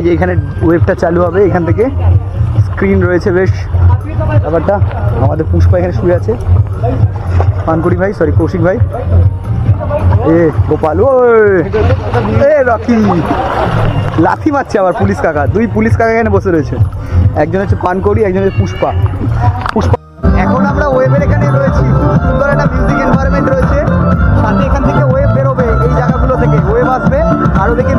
যে এখানে ওয়েবটা চালু হবে, এখান থেকে স্ক্রিন রয়েছে বেশ ব্যাপারটা। আমাদের পুষ্পা এখানে শুয়ে আছে, পানকুড়ি ভাই, সরি কৌশিক ভাই, এ গোপাল, ও এ রকি লাথি মারছে আবার পুলিশ কাকা, দুই পুলিশ কাকা এখানে বসে রয়েছে, একজন হচ্ছে পানকড়ি, একজন হচ্ছে পুষ্পা। এখন আমরা ওয়েবের এখানে রয়েছি, খুব সুন্দর একটা মিউজিক এনভায়রনমেন্ট রয়েছে, সাথে এখান থেকে ওয়েব বেরোবে, এই জায়গাগুলো থেকে ওয়েব আসবে আর ওদিকে